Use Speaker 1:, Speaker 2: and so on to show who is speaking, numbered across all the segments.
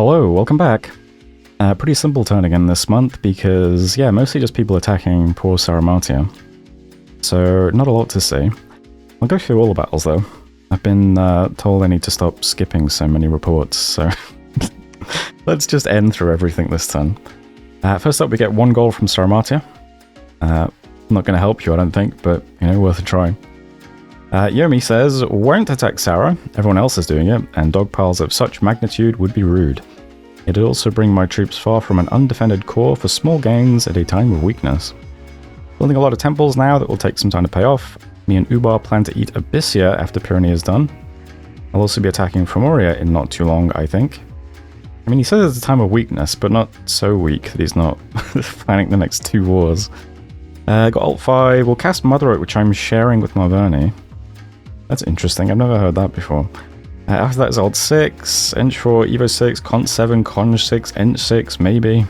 Speaker 1: Hello, welcome back. Pretty simple turn again this month because, yeah, mostly just people attacking poor Saramatia. So, not a lot to see. I'll go through all the battles though. I've been told I need to stop skipping so many reports, so let's just end through everything this turn. First up, we get 1 goal from Saramatia. Not going to help you, I don't think, but, you know, worth a try. Yomi says, won't attack Sarah, everyone else is doing it, and dog piles of such magnitude would be rude. It'd also bring my troops far from an undefended core for small gains at a time of weakness. Building a lot of temples now that will take some time to pay off. Me and Ubar plan to eat Abyssia after Pyrenees is done. I'll also be attacking Femoria in not too long, I think. I mean, he says it's a time of weakness, but not so weak that he's not planning the next 2 wars. Got Alt 5, we'll cast Mother Oak, which I'm sharing with Marverni. That's interesting, I've never heard that before. After that is Alt 6, Ench 4, Evo 6, Cont 7, Conj 6, Ench 6, maybe.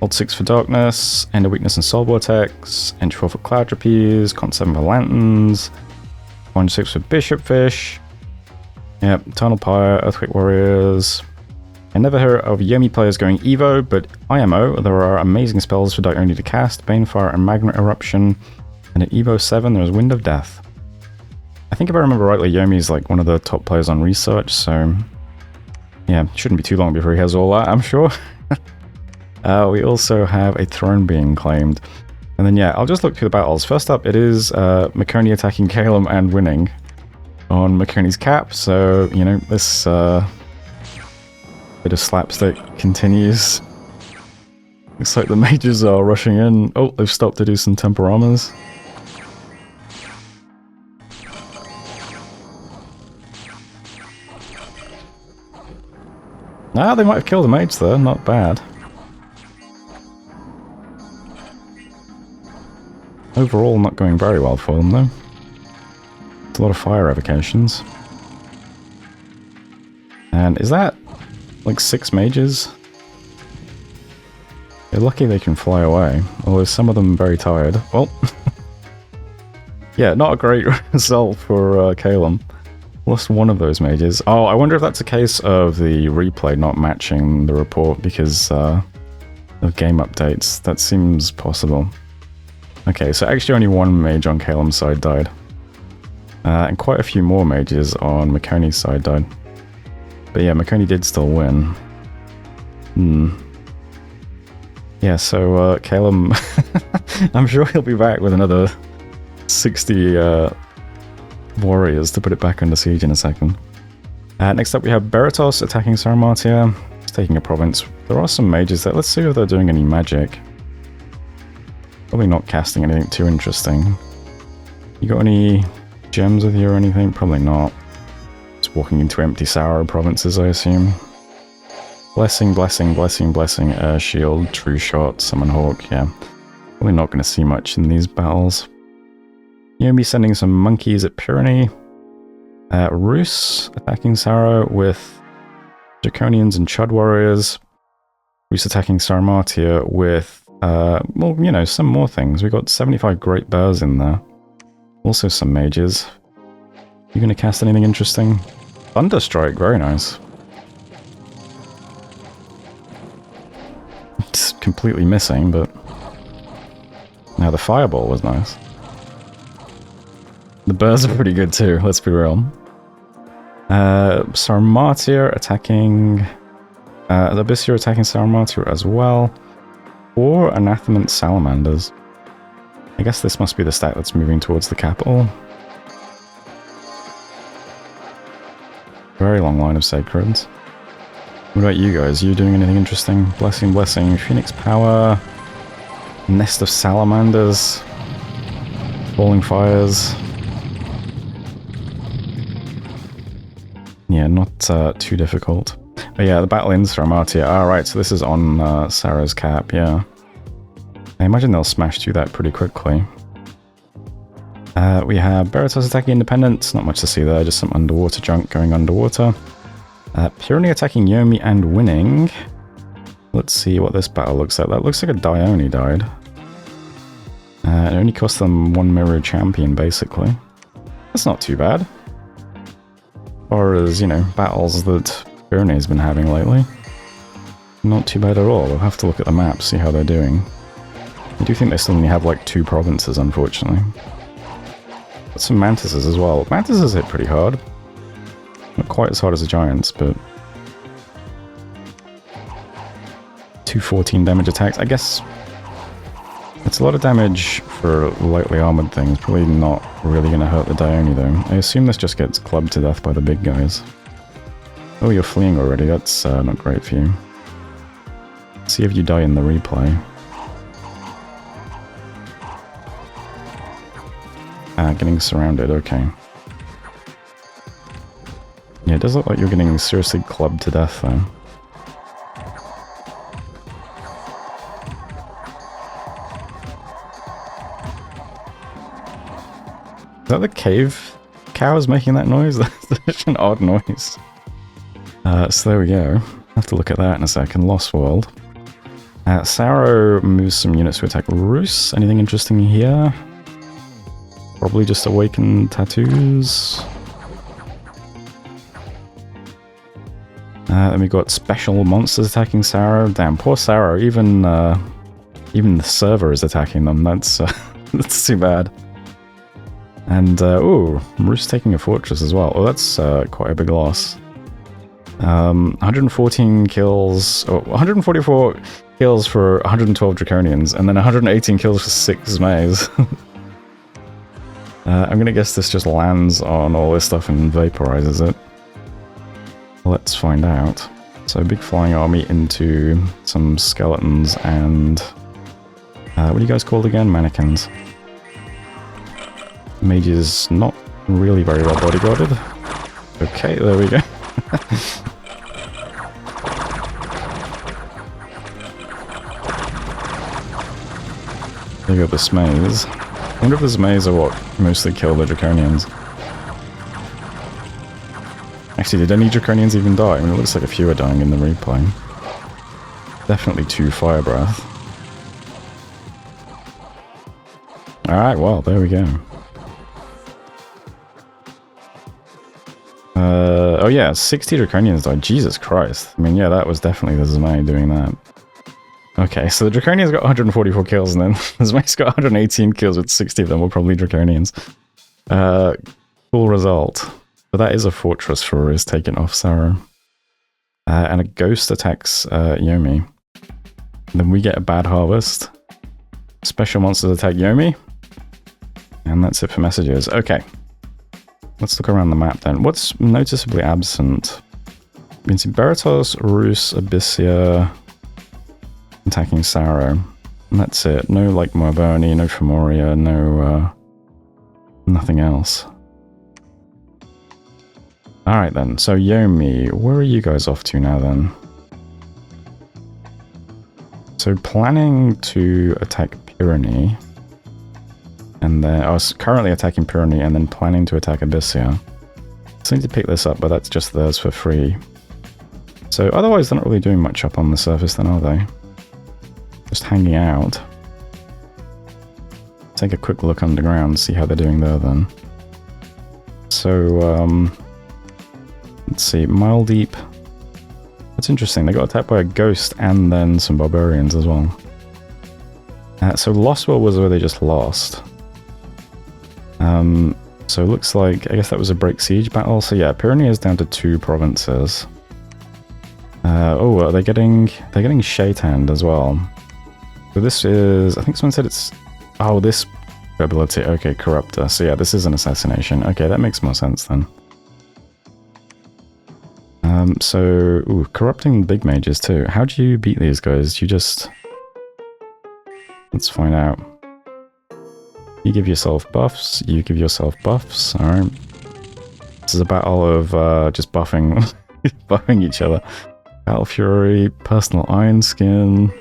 Speaker 1: Alt 6 for Darkness, End of Weakness and Soul Vortex, Ench 4 for Cloud Trapeze, Cont 7 for Lanterns, Conj 6 for Bishop Fish. Yep, Eternal Pyre, Earthquake Warriors. I never heard of Yomi players going Evo, but IMO, there are amazing spells for Dark Only to cast, Banefire and Magnet Eruption, and at Evo 7 there's Wind of Death. I think if I remember rightly, Yomi's like one of the top players on research, so yeah, shouldn't be too long before he has all that, I'm sure. We also have a throne being claimed. And then yeah, I'll just look through the battles. First up, it is McConey attacking Calum and winning on McConey's cap, so, you know, this bit of slapstick continues. Looks like the mages are rushing in. Oh, they've stopped to do some Temporamas. Ah, they might have killed a mage there, not bad. Overall, not going very well for them, though. It's a lot of fire evocations. And is that, like, 6 mages? They're lucky they can fly away, although some of them are very tired. Well, yeah, not a great result for Calum. Lost one of those mages. Oh, I wonder if that's a case of the replay not matching the report because of game updates. That seems possible. Okay, so actually only 1 mage on Calum's side died. And quite a few more mages on McConey's side died. But yeah, McConey did still win. Yeah, so Calum, I'm sure he'll be back with another 60 warriors to put it back under siege in a second. Next up we have Beratos attacking Saramatia. He's taking a province. There are some mages there. Let's see if they're doing any magic. Probably not casting anything too interesting. You got any gems with you or anything? Probably not. Just walking into empty Sour provinces, I assume. Blessing, blessing, blessing, blessing, air shield, true shot, summon hawk, yeah. Probably not going to see much in these battles. Yomi sending some monkeys at Pyrenee. Roos attacking Sarah with Draconians and Chud warriors. Roos attacking Saramatia with, well, you know, some more things. We got 75 Great Bears in there. Also some mages. You gonna cast anything interesting? Thunderstrike, very nice. It's completely missing, but now the Fireball was nice. The Bears are pretty good too, let's be real. Saramatia attacking... the Abyssia attacking Saramatia as well. 4 Anathemant Salamanders. I guess this must be the stack that's moving towards the capital. Very long line of Sacreds. What about you guys? Are you doing anything interesting? Blessing, blessing, Phoenix Power, Nest of Salamanders, Falling Fires. Yeah, not too difficult. But yeah, the battle ends for Saramatia. Alright, so this is on Sarah's cap, yeah. I imagine they'll smash through that pretty quickly. We have Beratos attacking Independence, not much to see there, just some underwater junk going underwater. Pyrenee attacking Yomi and winning. Let's see what this battle looks like. That looks like a Dione died. It only cost them 1 mirror champion, basically. That's not too bad. As far as, you know, battles that Pyrenee's been having lately. Not too bad at all. We'll have to look at the map, see how they're doing. I do think they still only have like 2 provinces, unfortunately. Got some mantises as well. Mantises hit pretty hard. Not quite as hard as the giants, but 214 damage attacks. I guess it's a lot of damage for lightly armored things. Probably not really going to hurt the Dione though. I assume this just gets clubbed to death by the big guys. Oh, you're fleeing already. That's not great for you. See if you die in the replay. Getting surrounded, okay. Yeah, it does look like you're getting seriously clubbed to death though. Is that the cave cows making that noise? That's such an odd noise. So there we go. I'll have to look at that in a second. Lost World. Saro moves some units to attack Rus. Anything interesting here? Probably just awakened tattoos. Then we got special monsters attacking Saro. Damn, poor Saro. Even the server is attacking them. That's that's too bad. And ooh, Rus taking a fortress as well. Oh, that's quite a big loss. 114 kills, or 144 kills for 112 Draconians, and then 118 kills for 6 Mays. I'm gonna guess this just lands on all this stuff and vaporizes it. Let's find out. So, big flying army into some skeletons and... what are you guys called again? Mannequins. Mage is not really very well bodyguarded. Okay, there we go. There you go, the Smays. I wonder if the Smays are what mostly kill the Draconians. Actually, did any Draconians even die? I mean, it looks like a few are dying in the replay. Definitely 2 Fire Breath. Alright, well, there we go. Oh yeah, 60 Draconians died. Jesus Christ. I mean, yeah, that was definitely the Zmai doing that. Okay, so the Draconians got 144 kills, and then the Zmai's got 118 kills, with 60 of them were probably Draconians. Cool result. But that is a fortress for is taken off Saro. And a ghost attacks Yomi. Then we get a bad harvest. Special monsters attack Yomi. And that's it for messages. Okay. Let's look around the map then. What's noticeably absent? We can see Baratos, Rus, Abyssia attacking Saro. And that's it. No, like, Marboni, no Femoria, no, nothing else. Alright then, so Yomi, where are you guys off to now then? So planning to attack Pyrenees. And then I was currently attacking Pyrenees and then planning to attack Abyssia. So I need to pick this up, but that's just theirs for free. So otherwise they're not really doing much up on the surface then, are they? Just hanging out. Take a quick look underground, see how they're doing there then. So, let's see, Mile Deep. That's interesting, they got attacked by a ghost and then some barbarians as well. So Lost World was where they just lost. So it looks like, I guess that was a break siege battle. So yeah, Pyrenees is down to 2 provinces. Oh, they're getting Shaitand as well. So this is, I think someone said it's, oh, this ability, okay, Corruptor. So yeah, this is an assassination. Okay, that makes more sense then. So, ooh, corrupting big mages too. How do you beat these guys? You just, let's find out. You give yourself buffs, you give yourself buffs, alright. This is a battle of just buffing buffing each other. Battle Fury, Personal Iron Skin,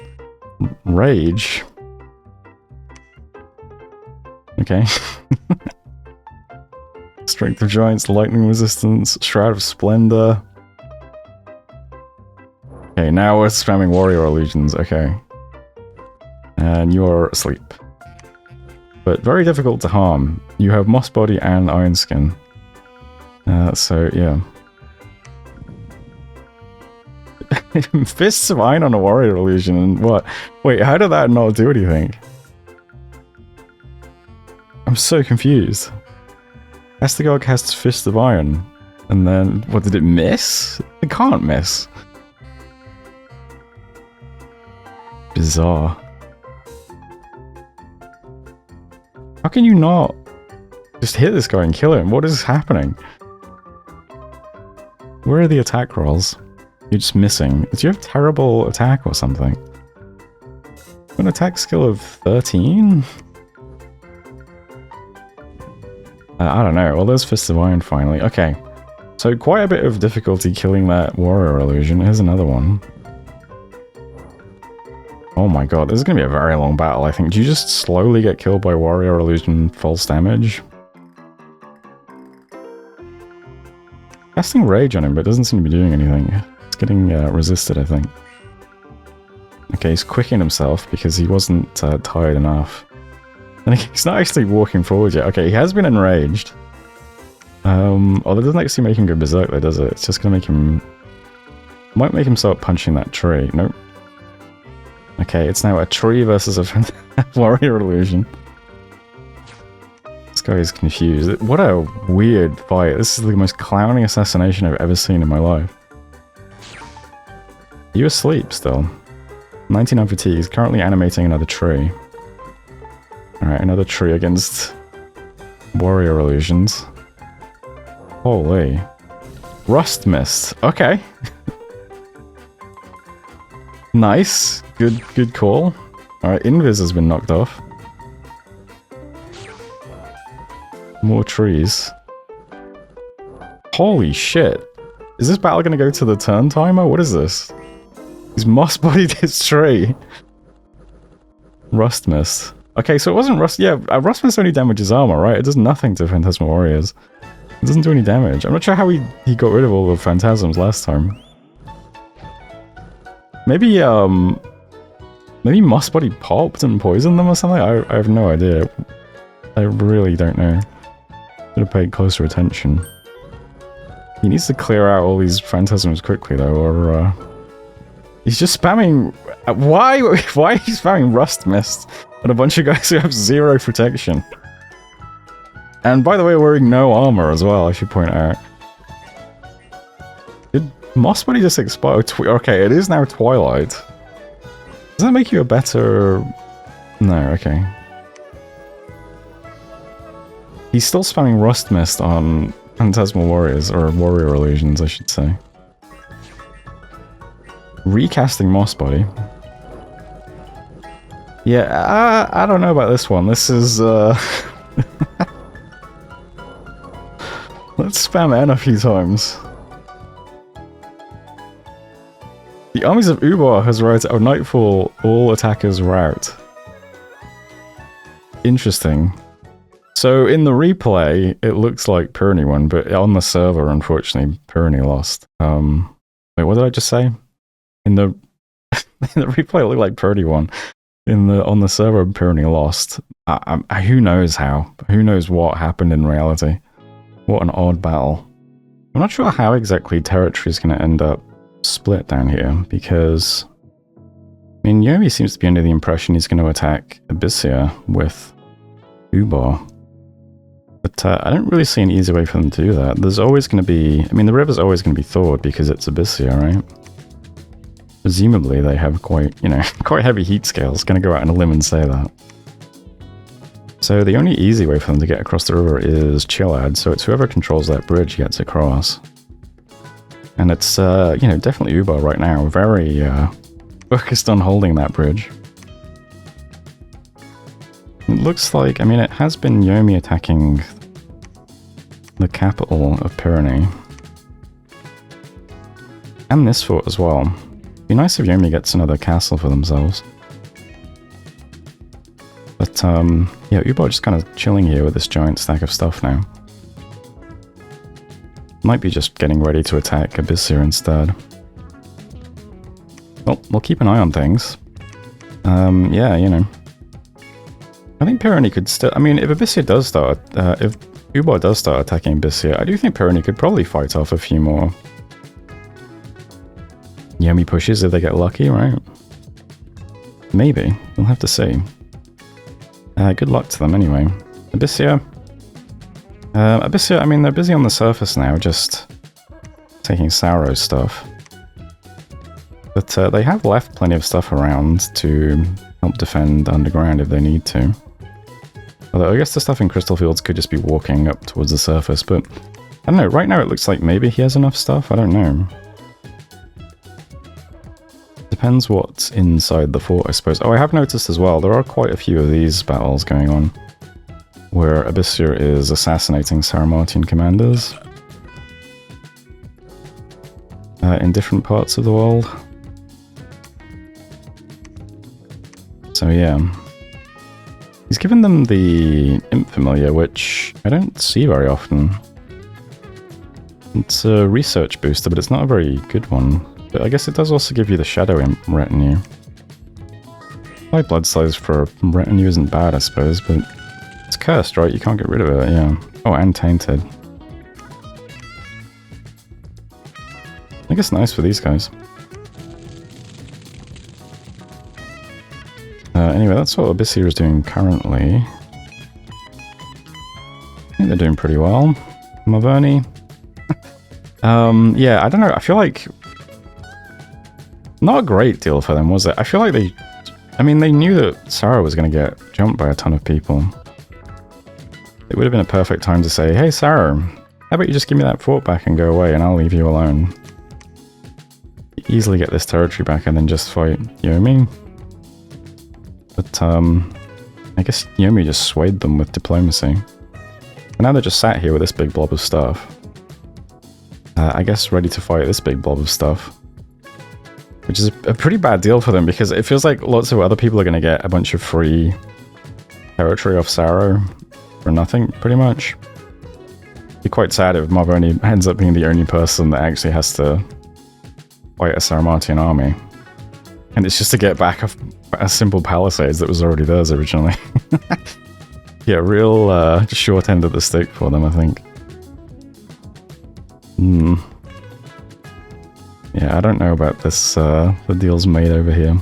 Speaker 1: Rage. Okay. Strength of Giants, Lightning Resistance, Shroud of Splendor. Okay, now we're spamming Warrior Illusions, okay. And you're asleep. But very difficult to harm. You have Moss Body and Iron Skin. So, yeah. Fists of Iron on a warrior illusion, and what? Wait, how did that not do anything? I'm so confused. Astigog casts Fist of Iron, and then, what, did it miss? It can't miss. Bizarre. How can you not just hit this guy and kill him? What is happening? Where are the attack rolls? You're just missing. Do you have terrible attack or something? An attack skill of 13? I don't know. Well, there's Fist of Iron finally. Okay. So quite a bit of difficulty killing that warrior illusion. Here's another one. Oh my god, this is going to be a very long battle, I think. Do you just slowly get killed by warrior illusion false damage? Casting Rage on him, but it doesn't seem to be doing anything. It's getting resisted, I think. Okay, he's quicking himself because he wasn't tired enough. And he's not actually walking forward yet. Okay, he has been enraged. Although it doesn't actually make him go berserk though, does it? It's just gonna make him... Might make him start punching that tree. Nope. Okay, it's now a tree versus a warrior illusion. This guy is confused. What a weird fight. This is the most clowning assassination I've ever seen in my life. Are you asleep still? 19 on fatigue. He's currently animating another tree. Alright, another tree against warrior illusions. Holy. Rust Mist. Okay. Nice. Good call. Alright, Invis has been knocked off. More trees. Holy shit. Is this battle gonna go to the turn timer? What is this? He's moss-bodied his tree. Rust Mist. Okay, so it wasn't Rust... Yeah, Rust Mist only damages armor, right? It does nothing to Phantasmal Warriors. It doesn't do any damage. I'm not sure how he got rid of all the Phantasms last time. Maybe, maybe Moss Body popped and poisoned them or something? I have no idea. I really don't know. Should have paid closer attention. He needs to clear out all these Phantasms quickly, though, or, he's just spamming... Why are you spamming Rust Mist on a bunch of guys who have 0 protection? And by the way, wearing no armor as well, I should point out. Did Moss Body just expire? Okay, it is now Twilight. Does that make you a better... No, okay. He's still spamming Rust Mist on Phantasmal Warriors, or Warrior Illusions, I should say. Recasting Moss Body. Yeah, I don't know about this one. This is, Let's spam N a few times. The armies of Ubar has routed out Nightfall, all attackers rout. Interesting. So in the replay, it looks like Purny won, but on the server, unfortunately, Purny lost. Wait, what did I just say? In the in the replay, it looked like Purdy won. On the server, Purny lost. Who knows how? Who knows what happened in reality? What an odd battle. I'm not sure how exactly territory is going to end up split down here, because... I mean, Yomi seems to be under the impression he's going to attack Abyssia with Ubar. But I don't really see an easy way for them to do that. There's always going to be... I mean, the river's always going to be thawed because it's Abyssia, right? Presumably they have quite, you know, quite heavy heat scales. Gonna go out on a limb and say that. So the only easy way for them to get across the river is Chillad, so it's whoever controls that bridge gets across. And it's, you know, definitely Ubar right now, very focused on holding that bridge. It looks like, I mean, it has been Yomi attacking the capital of Pyrenees. And this fort as well. Be nice if Yomi gets another castle for themselves. But, yeah, Ubar just kind of chilling here with this giant stack of stuff now. Might be just getting ready to attack Abyssia instead. Well, we'll keep an eye on things. Yeah, you know. I think Pyrenees could still... I mean, if Abyssia does start... if Ubar does start attacking Abyssia, I do think Pyrenees could probably fight off a few more Yomi pushes if they get lucky, right? Maybe. We'll have to see. Good luck to them anyway. Abyssia. Abyssia, I mean, they're busy on the surface now, just taking Sauro's stuff. But they have left plenty of stuff around to help defend underground if they need to. Although I guess the stuff in Crystal Fields could just be walking up towards the surface, but I don't know, right now it looks like maybe he has enough stuff, I don't know. Depends what's inside the fort, I suppose. Oh, I have noticed as well, there are quite a few of these battles going on, where Abyssia is assassinating Saramatian commanders in different parts of the world. So yeah. He's given them the Imp Familiar, which I don't see very often. It's a research booster, but it's not a very good one. But I guess it does also give you the Shadow Imp retinue. High blood size for a retinue isn't bad, I suppose, but it's cursed, right? You can't get rid of it, yeah. Oh, and tainted. I guess nice for these guys. Anyway, that's what Abyssia is doing currently. I think they're doing pretty well. Maverni. Yeah, I don't know, I feel like... Not a great deal for them, was it? I feel like they... I mean, they knew that Sarah was going to get jumped by a ton of people. It would have been a perfect time to say, hey Sarah, how about you just give me that fort back and go away and I'll leave you alone. Easily get this territory back and then just fight Yomi. But, I guess Yomi just swayed them with diplomacy. And now they're just sat here with this big blob of stuff. I guess ready to fight this big blob of stuff. Which is a pretty bad deal for them, because it feels like lots of other people are going to get a bunch of free territory off Saro for nothing, pretty much. It'd be quite sad if Maverni ends up being the only person that actually has to fight a Saramatian army. And it's just to get back a simple palisades that was already theirs originally. Yeah, real short end of the stick for them, I think. Yeah, I don't know about this, the deals made over here.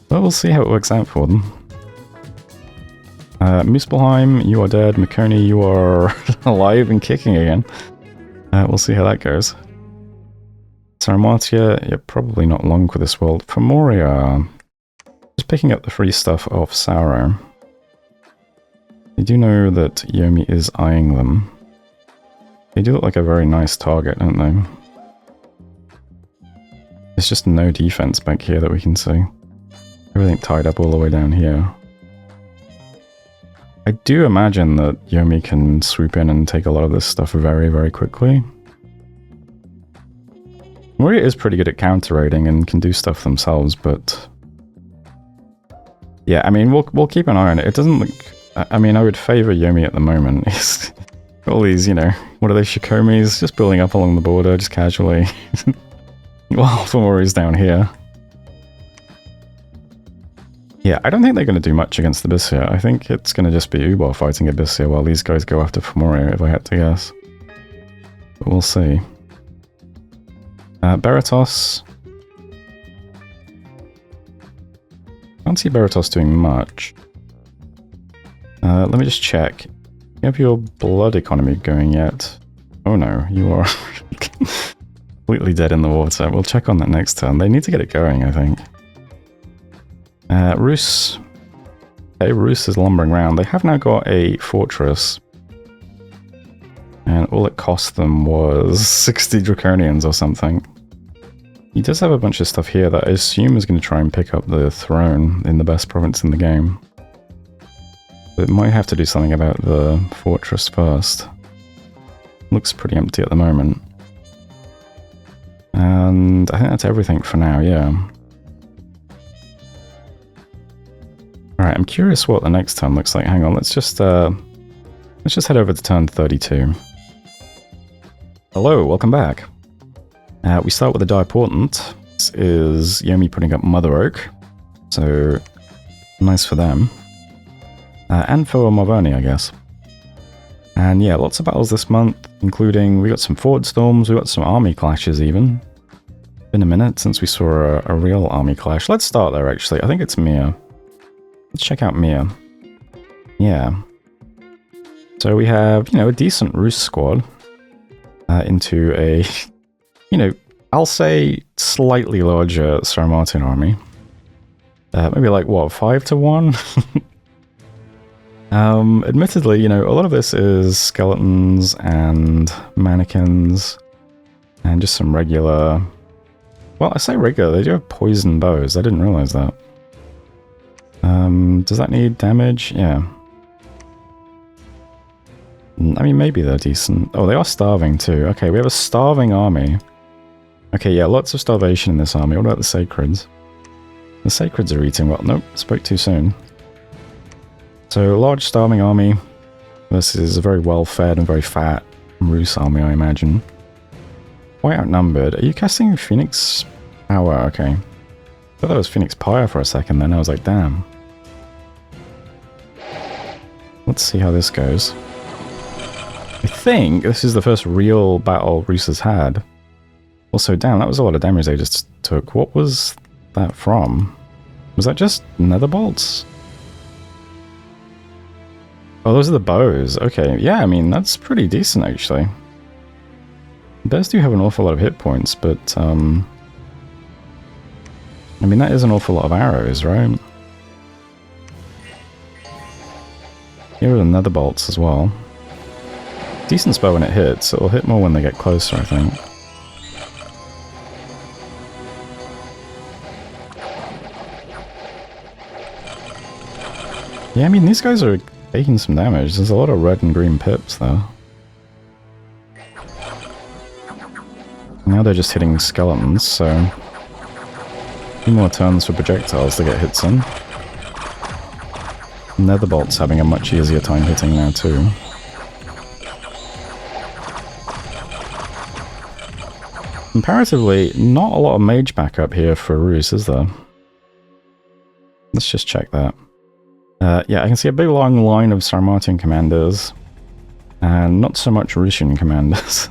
Speaker 1: But we'll see how it works out for them. Muspelheim, you are dead. Makoni, you are alive and kicking again. We'll see how that goes. Saramatia, yeah, probably not long for this world. Femoria, just picking up the free stuff off Sauro. They do know that Yomi is eyeing them. They do look like a very nice target, don't they? There's just no defense back here that we can see. Everything tied up all the way down here. I do imagine that Yomi can swoop in and take a lot of this stuff very, very quickly. Moria is pretty good at counter-raiding and can do stuff themselves, but... yeah, I mean, we'll keep an eye on it. It doesn't look... I mean, I would favour Yomi at the moment. All these, you know, what are they, Shikomis? Just building up along the border, just casually. Well, Femoria's down here. Yeah, I don't think they're going to do much against Abyssia. I think it's going to just be Ubar fighting Abyssia while these guys go after Femoria, if I had to guess. But we'll see. Beratos. Can't see Beratos doing much. Let me just check. You have your blood economy going yet? Oh no, you are completely dead in the water. We'll check on that next turn. They need to get it going, I think. Rus. Okay, Rus is lumbering around. They have now got a fortress. And all it cost them was 60 Draconians or something. He does have a bunch of stuff here that I assume is going to try and pick up the throne in the best province in the game. But it might have to do something about the fortress first. Looks pretty empty at the moment. And I think that's everything for now, yeah. Alright, I'm curious what the next turn looks like. Hang on, let's just head over to turn 32. Hello, welcome back. We start with the Die Portent. This is Yomi putting up Mother Oak. So, nice for them. And for Maverni, I guess. And yeah, lots of battles this month, including we got some Ford Storms, we got some army clashes even. Been a minute since we saw a real army clash. Let's start there, actually. I think it's Mia. Let's check out Mia. Yeah. So we have, you know, a decent Rus squad into a, you know, I'll say slightly larger Sarmatian army. Maybe like, what, 5 to 1? Admittedly, you know, a lot of this is skeletons and mannequins and just some regular... Well, I say regular, they do have poison bows. I didn't realize that. Does that need damage? Yeah. I mean, maybe they're decent. Oh, they are starving too. Okay, we have a starving army. Okay, yeah, lots of starvation in this army. What about the Sacreds? The Sacreds are eating well. Nope, spoke too soon. So, a large starving army versus a very well-fed and very fat Rus army, I imagine. Quite outnumbered. Are you casting Phoenix Power? Okay. I thought that was Phoenix Pyre for a second then. I was like, damn. Let's see how this goes. I think this is the first real battle Rus has had. Also, damn, that was a lot of damage they just took. What was that from? Was that just nether bolts? Oh, those are the bows. Okay, yeah, I mean, that's pretty decent, actually. Bears do have an awful lot of hit points, but, I mean, that is an awful lot of arrows, right? Here are the nether bolts as well. Decent spell when it hits. It'll hit more when they get closer, I think. Yeah, I mean, these guys are taking some damage. There's a lot of red and green pips, though. Now they're just hitting skeletons, so... a few more turns for projectiles to get hits in. Netherbolt's having a much easier time hitting now, too. Comparatively, not a lot of mage backup here for Rus, is there? Let's just check that. Yeah, I can see a big long line of Sarmatian commanders, and not so much Rusian commanders.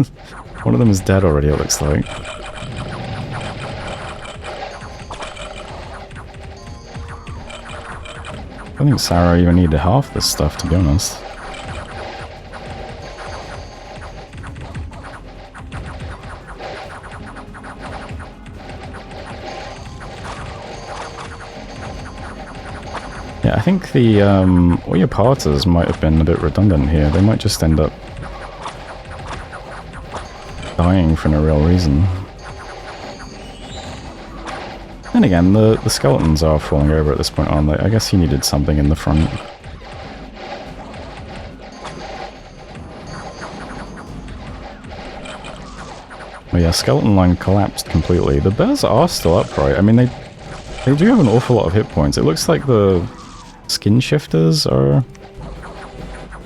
Speaker 1: One of them is dead already, it looks like. I don't think Sarah even needed half this stuff, to be honest. Yeah, I think the Oyapartas might have been a bit redundant here. They might just end up dying for no real reason. And again, the skeletons are falling over at this point, aren't they? I guess he needed something in the front. Oh yeah, skeleton line collapsed completely. The bears are still upright. I mean, they do have an awful lot of hit points. It looks like the skin shifters are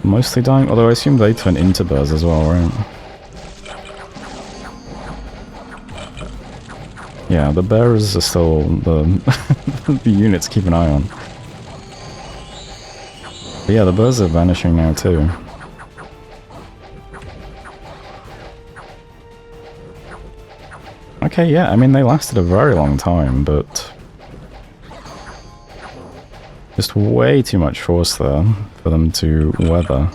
Speaker 1: mostly dying, although I assume they turn into bears as well, right? Yeah, the bears are still the, the units to keep an eye on. But yeah, the bears are vanishing now too. Okay, yeah, I mean, they lasted a very long time, but... just way too much force there for them to weather.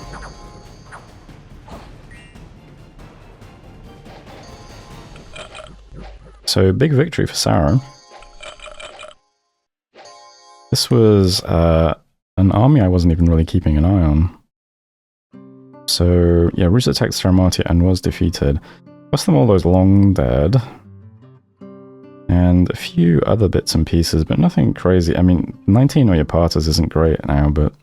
Speaker 1: So, big victory for Sarah. This was an army I wasn't even really keeping an eye on. So, yeah, Rus attacked Sarmatia and was defeated. Cost them all those long dead. And a few other bits and pieces, but nothing crazy. I mean, 19 Oyapartas isn't great now, but...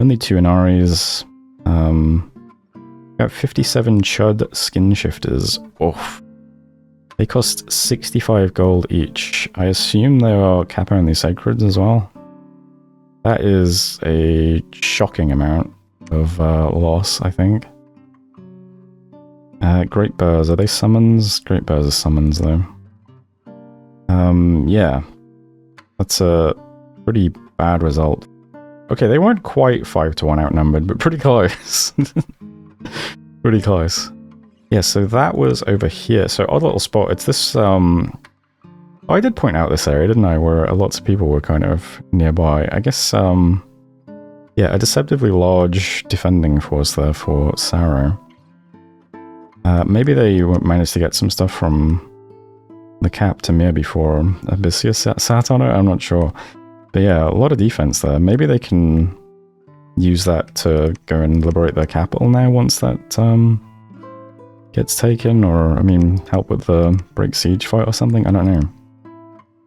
Speaker 1: only 2 Inaris. Got 57 Chud skin shifters. Oof. They cost 65 gold each. I assume they are Cap-only Sacreds as well. That is a shocking amount of loss, I think. Great Bears, are they summons? Great Bears are summons, though. Yeah. That's a pretty bad result. Okay, they weren't quite 5 to 1 outnumbered, but pretty close. Pretty close. Yeah, so that was over here. So odd little spot. It's this, I did point out this area, didn't I, where lots of people were kind of nearby. I guess, yeah, a deceptively large defending force there for Sarah. Maybe they managed to get some stuff from the cap to Mir before Abyssia sat on it, I'm not sure. But yeah, a lot of defense there. Maybe they can use that to go and liberate their capital now once that gets taken, or, I mean, help with the break siege fight or something, I don't know.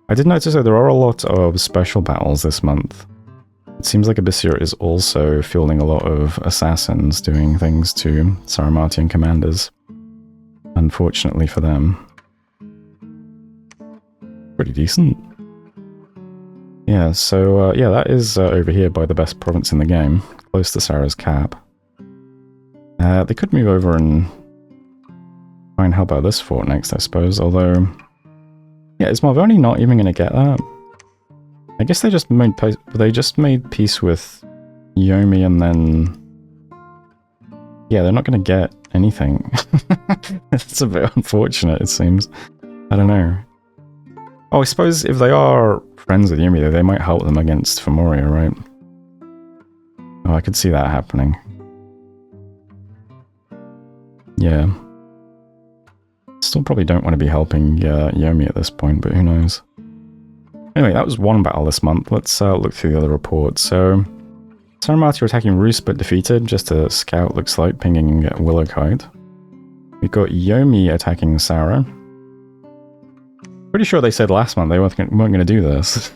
Speaker 1: I did notice that there are a lot of special battles this month. It seems like Abyssia is also fielding a lot of assassins doing things to Saramatian commanders. Unfortunately for them. Pretty decent. Yeah, so yeah, that is over here by the best province in the game, close to Sarah's cap. They could move over and try and help out this fort next, I suppose, although... Yeah, is Marvoni not even going to get that? I guess they just made peace with Yomi and then... Yeah, they're not going to get anything. It's a bit unfortunate, it seems. I don't know. Oh, I suppose if they are friends with Yomi, though, they might help them against Fimoria, right? Oh, I could see that happening. Yeah. Still probably don't want to be helping Yomi at this point, but who knows. Anyway, that was one battle this month. Let's look through the other reports. So, Saramati are attacking Roos but defeated. Just a scout, looks like, pinging Willowkite. We've got Yomi attacking Sarah. Pretty sure they said last month they weren't going to do this.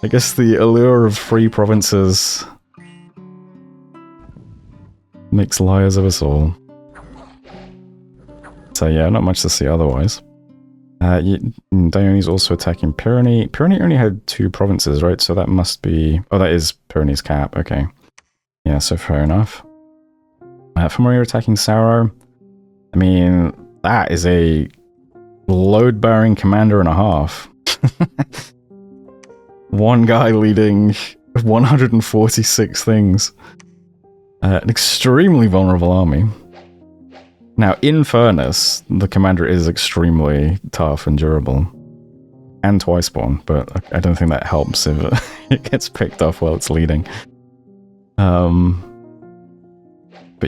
Speaker 1: I guess the allure of free provinces makes liars of us all. So yeah, not much to see otherwise. Diony's also attacking Pyrenees. Pyrenees only had 2 provinces, right? So that must be... Oh, that is Pyrenees' cap, okay. Yeah, so fair enough. Fimoria attacking Saro. I mean, that is a load-bearing commander and a half. One guy leading 146 things. An extremely vulnerable army. Now, in fairness, the commander is extremely tough and durable. And twice-born, but I don't think that helps if it gets picked off while it's leading. But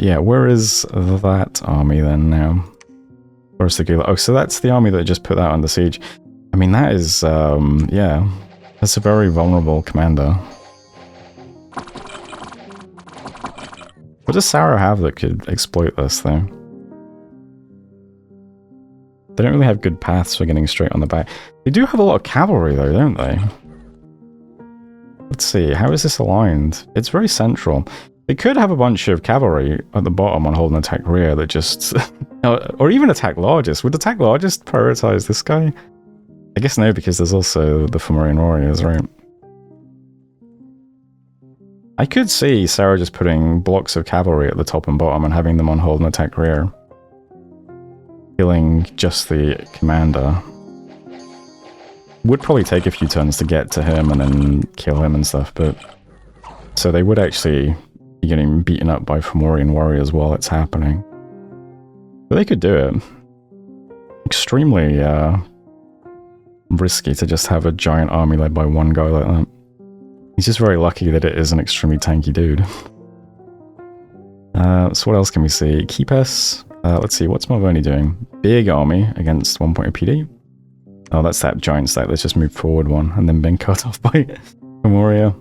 Speaker 1: yeah, where is that army then now? Where's the Gula? Oh, so that's the army that just put that under siege. I mean, that is, yeah, that's a very vulnerable commander. What does Sarah have that could exploit this, though? They don't really have good paths for getting straight on the back. They do have a lot of cavalry, though, don't they? Let's see, how is this aligned? It's very central. They could have a bunch of cavalry at the bottom on hold and attack rear that just... or even attack largest. Would attack largest prioritize this guy? I guess no, because there's also the Fomorian warriors, right? I could see Sarah just putting blocks of cavalry at the top and bottom and having them on hold and attack rear. Killing just the commander. Would probably take a few turns to get to him and then kill him and stuff, but... So they would actually be getting beaten up by Fomorian warriors while it's happening. But they could do it. Extremely risky to just have a giant army led by one guy like that. He's just very lucky that it is an extremely tanky dude. So what else can we see? Kipes. Let's see, what's Marvoni doing? Big army against 1 point of PD. Oh, that's that giant stack. Let's just move forward one and then being cut off by Fimoria.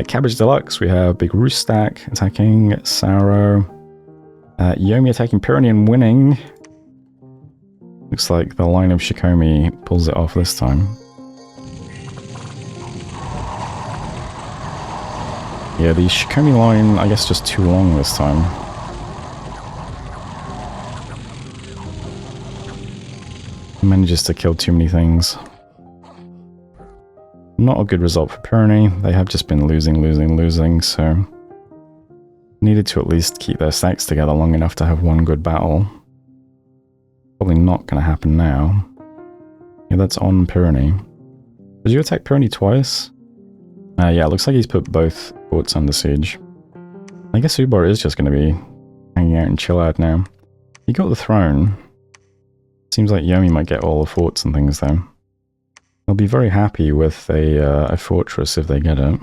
Speaker 1: Cabbage Deluxe, we have Big Roos stack attacking Saro. Yomi attacking Pyrenees and winning. Looks like the line of Shikomi pulls it off this time. Yeah, the Shikomi line, I guess, just too long this time. Manages to kill too many things. Not a good result for Pyrenees. They have just been losing, so... Needed to at least keep their stacks together long enough to have one good battle. Probably not going to happen now. Yeah, that's on Pyrenees. Did you attack Pyrenees twice? Yeah, looks like he's put both forts under siege. I guess Ubar is just going to be hanging out in Chillad now. He got the throne. Seems like Yomi might get all the forts and things though. They'll be very happy with a fortress if they get it.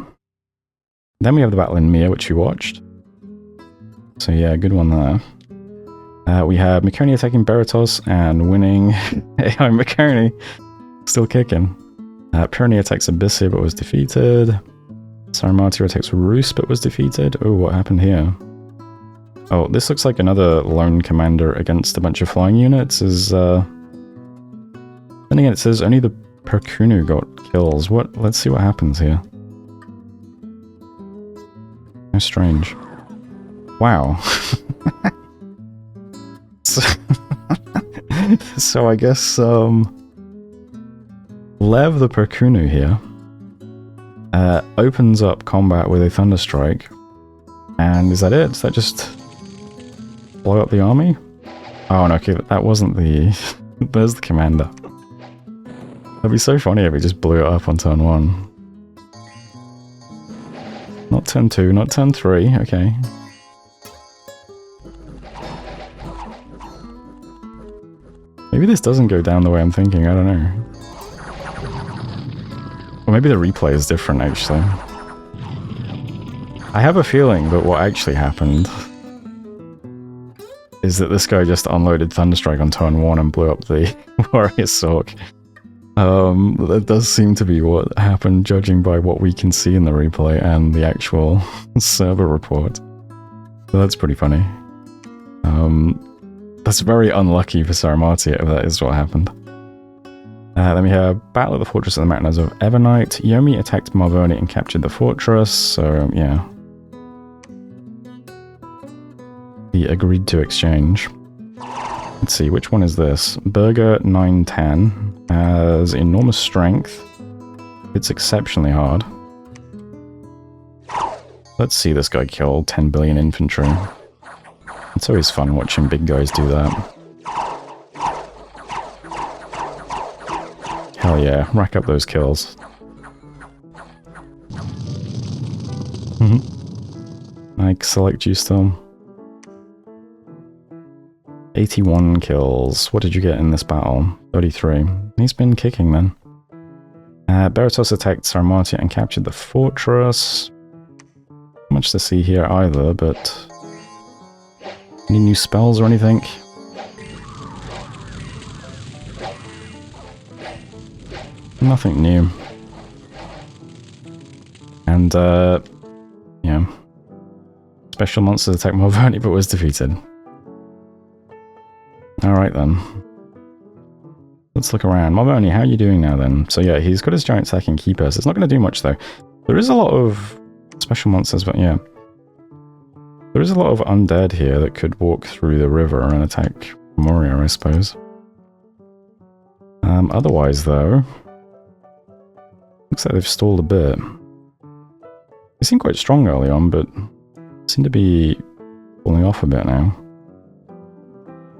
Speaker 1: Then we have the battle in Mir, which we watched. So yeah, good one there. We have Mikoni attacking Beratos and winning. AI Mikoni still kicking. Pyrenees attacks Abyssia but was defeated. Saramatio attacks Roos but was defeated. Oh, what happened here? Oh, this looks like another lone commander against a bunch of flying units. Then again, it says only the Perkunu got kills. What? Let's see what happens here. How strange. Wow. So I guess Lev the Perkunu here opens up combat with a Thunderstrike. And is that it? Does that just blow up the army? Oh no, okay, that wasn't the... There's the commander. That'd be so funny if he just blew it up on turn 1. Not turn 2, not turn 3, okay. Maybe this doesn't go down the way I'm thinking, I don't know. Or maybe the replay is different, actually. I have a feeling that what actually happened is that this guy just unloaded Thunderstrike on turn 1 and blew up the Warrior Sork. That does seem to be what happened, judging by what we can see in the replay and the actual server report. So that's pretty funny. That's very unlucky for Saramatia if that is what happened. Then we have Battle at the Fortress of the Mountains of Evernight. Yomi attacked Marvoni and captured the fortress, so yeah. He agreed to exchange. Let's see, which one is this? Burger 910 has enormous strength. It's exceptionally hard. Let's see this guy kill 10 billion infantry. It's always fun watching big guys do that. Hell yeah, rack up those kills. Like, select you still. 81 kills. What did you get in this battle? 33. He's been kicking then. Beratos attacked Sarmatia and captured the fortress. Not much to see here either, but... Any new spells or anything? Nothing new. And, yeah. Special monsters attack Marvoni but was defeated. Alright then. Let's look around. Marvoni, how are you doing now then? So yeah, he's got his giant sacking keepers. It's not going to do much though. There is a lot of special monsters, but yeah. There is a lot of undead here that could walk through the river and attack Moria, I suppose. Otherwise though... Looks like they've stalled a bit. They seemed quite strong early on, but seem to be falling off a bit now.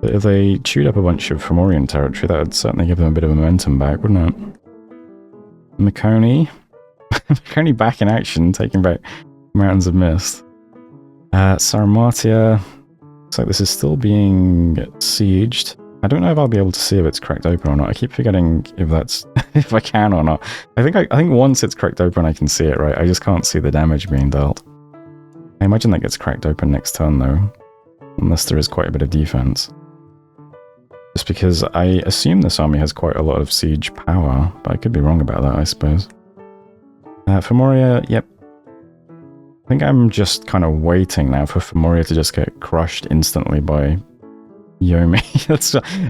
Speaker 1: But if they chewed up a bunch of Fomorian territory, that would certainly give them a bit of momentum back, wouldn't it? Mikoni. Mikoni back in action, taking back Mountains of Mist. Sarmatia. Looks like this is still being sieged. I don't know if I'll be able to see if it's cracked open or not. I keep forgetting if that's if I can or not. I think once it's cracked open I can see it, right? I just can't see the damage being dealt. I imagine that gets cracked open next turn though. Unless there is quite a bit of defense. Just because I assume this army has quite a lot of siege power, but I could be wrong about that, I suppose. Fomoria, yep. I think I'm just kind of waiting now for Fomoria to just get crushed instantly by Yomi.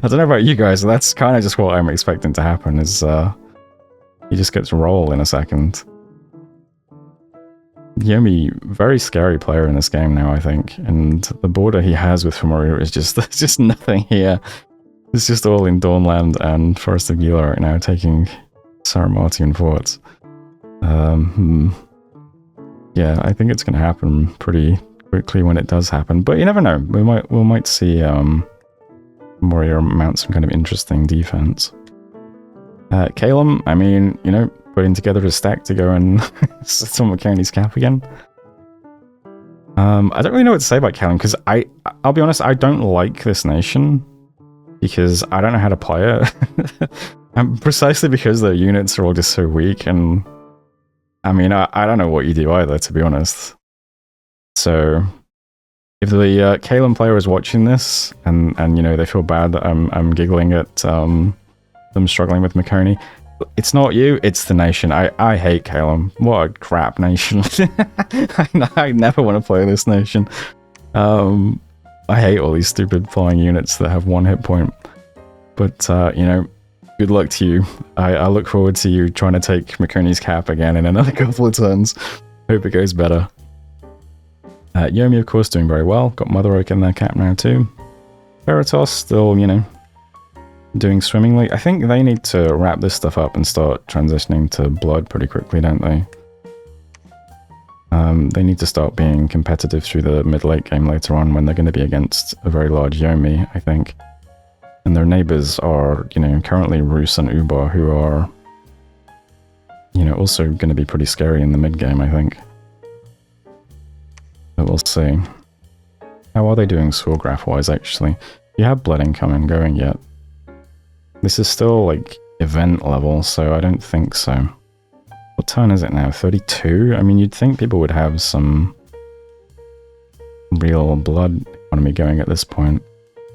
Speaker 1: I don't know about you guys, but that's kind of just what I'm expecting to happen, is he just gets rolled in a second. Yomi, very scary player in this game now, I think, and the border he has with Fomoria is just, there's just nothing here. It's just all in Dawnland and Forest of Gila right now, taking Saramatian forts. Yeah, I think it's going to happen pretty quickly when it does happen, but you never know. We might see Moria mount some kind of interesting defense. Calum, I mean, you know, putting together a stack to go and settle McCartney's cap again. I don't really know what to say about Calum, because I'll be honest, I don't like this nation, because I don't know how to play it. And precisely because their units are all just so weak, and I mean, I don't know what you do either, to be honest. So, if the Calum player is watching this, and you know, they feel bad that I'm giggling at them struggling with Makoni, it's not you, it's the nation. I hate Calum. What a crap nation. I never want to play this nation. I hate all these stupid flying units that have 1 hit point. But, you know, good luck to you. I look forward to you trying to take Makoni's cap again in another couple of turns. Hope it goes better. Yomi, of course, doing very well. Got Mother Oak in their cap now, too. Veritas still, you know, doing swimmingly. I think they need to wrap this stuff up and start transitioning to blood pretty quickly, don't they? They need to start being competitive through the mid-late game later on when they're going to be against a very large Yomi, I think. And their neighbors are, you know, currently Roos and Ubar, who are, you know, also going to be pretty scary in the mid-game, I think. But we'll see. How are they doing Swordgraph-wise, actually? You have blood incoming going yet. This is still, like, event level, so I don't think so. What turn is it now? 32? I mean, you'd think people would have some real blood economy going at this point.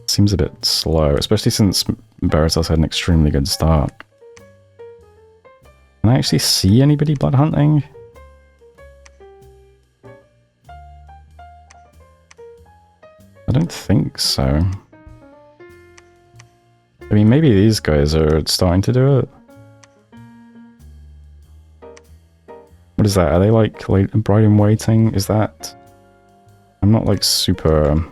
Speaker 1: Seems a bit slow, especially since Veritas had an extremely good start. Can I actually see anybody blood hunting? I don't think so. I mean, maybe these guys are starting to do it. What is that? Are they like Bride in Waiting? Is that... I'm not like super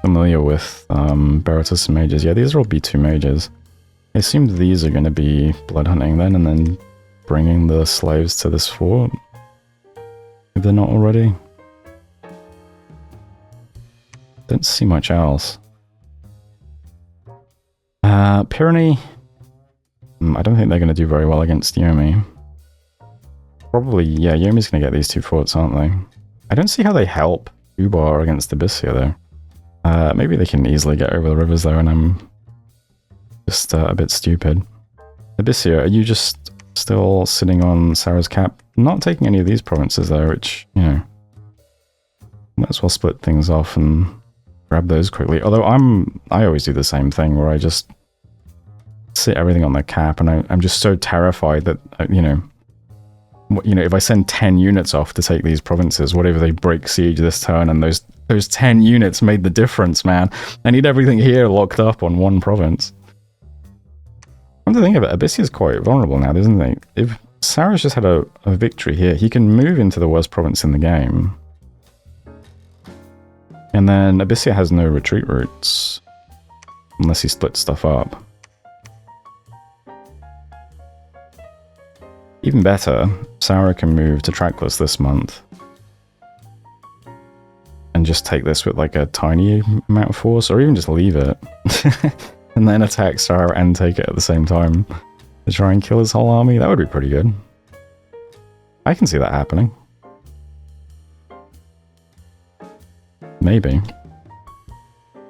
Speaker 1: familiar with Veritas and mages. Yeah, these are all B2 mages. I assume these are going to be blood hunting then, and then bringing the slaves to this fort. If they're not already. Don't see much else. Pyrenees. I don't think they're going to do very well against Yomi. Probably, yeah, Yomi's going to get these 2 forts, aren't they? I don't see how they help Ubar against Abyssia, though. Maybe they can easily get over the rivers, though, and I'm just a bit stupid. Abyssia, are you just still sitting on Sarah's cap? Not taking any of these provinces, though, which, you know... Might as well split things off and grab those quickly. Although I always do the same thing, where I just sit everything on the cap, and I'm just so terrified that, you know, if I send 10 units off to take these provinces, what if they break siege this turn, and those 10 units made the difference, man? I need everything here locked up on 1 province. Come to think of it, Abyssia's quite vulnerable now, isn't he? If Sarah's just had a victory here, he can move into the worst province in the game. And then Abyssia has no retreat routes, unless he splits stuff up. Even better, Sarah can move to trackless this month. And just take this with like a tiny amount of force, or even just leave it. And then attack Sarah and take it at the same time to try and kill his whole army. That would be pretty good. I can see that happening. Maybe.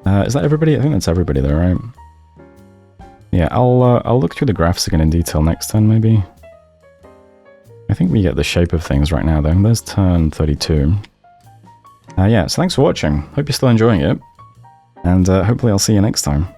Speaker 1: Is that everybody? I think that's everybody there, right? Yeah, I'll look through the graphs again in detail next turn, maybe. I think we get the shape of things right now, though. There's turn 32. Yeah, so thanks for watching. Hope you're still enjoying it. And hopefully I'll see you next time.